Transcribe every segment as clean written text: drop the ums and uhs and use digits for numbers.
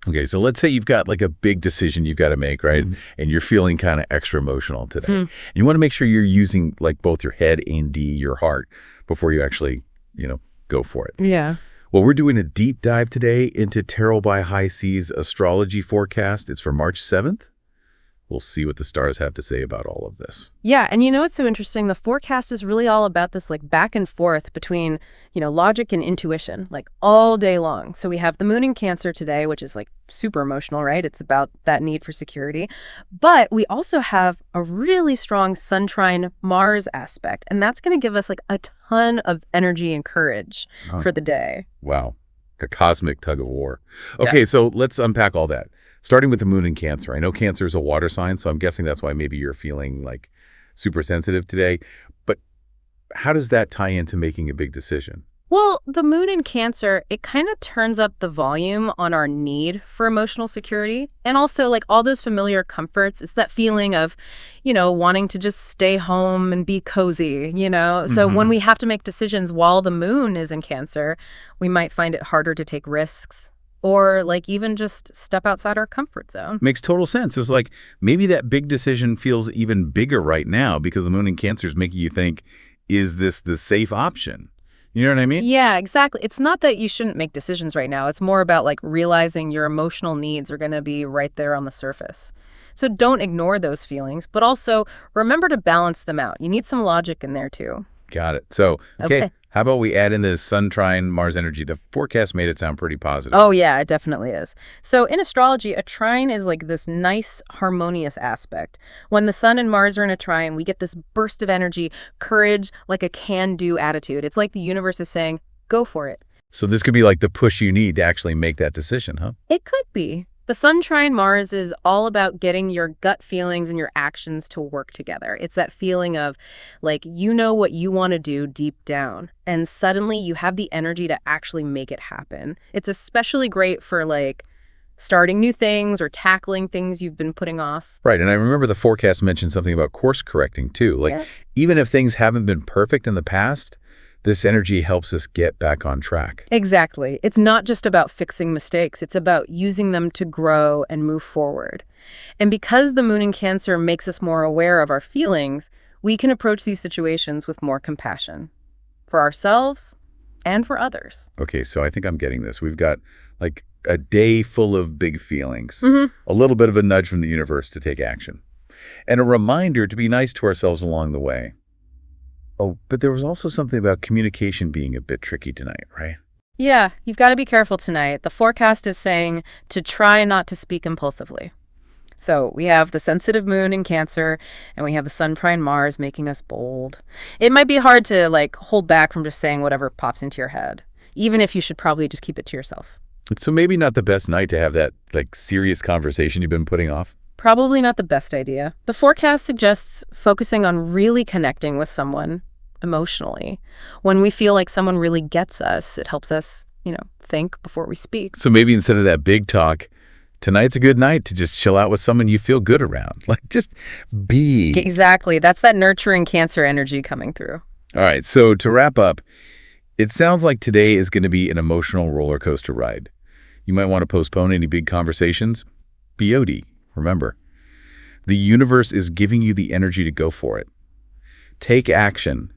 Okay, so let's say you've got like a big decision you've got to make, right? And you're feeling kind of extra emotional today. And you want to make sure you're using like both your head and your heart before you actually, go for it. Yeah. Well, we're doing a deep dive today into Tarot by High Seas astrology forecast. It's for March 7th. We'll see what the stars have to say about all of this. Yeah, and you know what's so interesting? The forecast is really all about this like back and forth between, logic and intuition, like all day long. So we have the moon in Cancer today, which is like super emotional, right? It's about that need for security. But we also have a really strong Sun trine Mars aspect, and that's going to give us like a ton of energy and courage for the day. Wow. A cosmic tug of war. Okay, so let's unpack all that. Starting with the moon in Cancer. I know Cancer is a water sign, so I'm guessing that's why maybe you're feeling like super sensitive today. But how does that tie into making a big decision? Well, the moon in Cancer, it kind of turns up the volume on our need for emotional security. And also, like all those familiar comforts, it's that feeling of, wanting to just stay home and be cozy. So when we have to make decisions while the moon is in Cancer, we might find it harder to take risks or like even just step outside our comfort zone. Makes total sense. It was like maybe that big decision feels even bigger right now because the moon in Cancer is making you think, is this the safe option? You know what I mean? Yeah, exactly. It's not that you shouldn't make decisions right now. It's more about like realizing your emotional needs are going to be right there on the surface. So don't ignore those feelings, but also remember to balance them out. You need some logic in there too. Got it. So, okay. How about we add in this Sun trine Mars energy? The forecast made it sound pretty positive. Oh, yeah, it definitely is. So in astrology, a trine is like this nice, harmonious aspect. When the Sun and Mars are in a trine, we get this burst of energy, courage, like a can-do attitude. It's like the universe is saying, go for it. So this could be like the push you need to actually make that decision, huh? It could be. The Sun trine Mars is all about getting your gut feelings and your actions to work together. It's that feeling of like, what you want to do deep down. And suddenly you have the energy to actually make it happen. It's especially great for like starting new things or tackling things you've been putting off. Right. And I remember the forecast mentioned something about course correcting too. Like even if things haven't been perfect in the past, this energy helps us get back on track. Exactly. It's not just about fixing mistakes. It's about using them to grow and move forward. And because the moon in Cancer makes us more aware of our feelings, we can approach these situations with more compassion for ourselves and for others. Okay, so I think I'm getting this. We've got like a day full of big feelings, a little bit of a nudge from the universe to take action, and a reminder to be nice to ourselves along the way. Oh, but there was also something about communication being a bit tricky tonight, right? Yeah, you've got to be careful tonight. The forecast is saying to try not to speak impulsively. So we have the sensitive moon in Cancer, and we have the Sun trine Mars making us bold. It might be hard to like hold back from just saying whatever pops into your head, even if you should probably just keep it to yourself. So maybe not the best night to have that like serious conversation you've been putting off? Probably not the best idea. The forecast suggests focusing on really connecting with someone emotionally. When we feel like someone really gets us, it helps us, think before we speak. So maybe instead of that big talk, tonight's a good night to just chill out with someone you feel good around. Like just be. Exactly. That's that nurturing Cancer energy coming through. All right. So to wrap up, it sounds like today is going to be an emotional roller coaster ride. You might want to postpone any big conversations. BOD. Remember, the universe is giving you the energy to go for it. Take action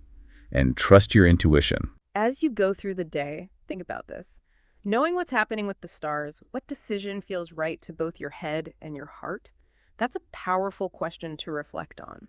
and trust your intuition. As you go through the day, think about this. Knowing what's happening with the stars, what decision feels right to both your head and your heart? That's a powerful question to reflect on.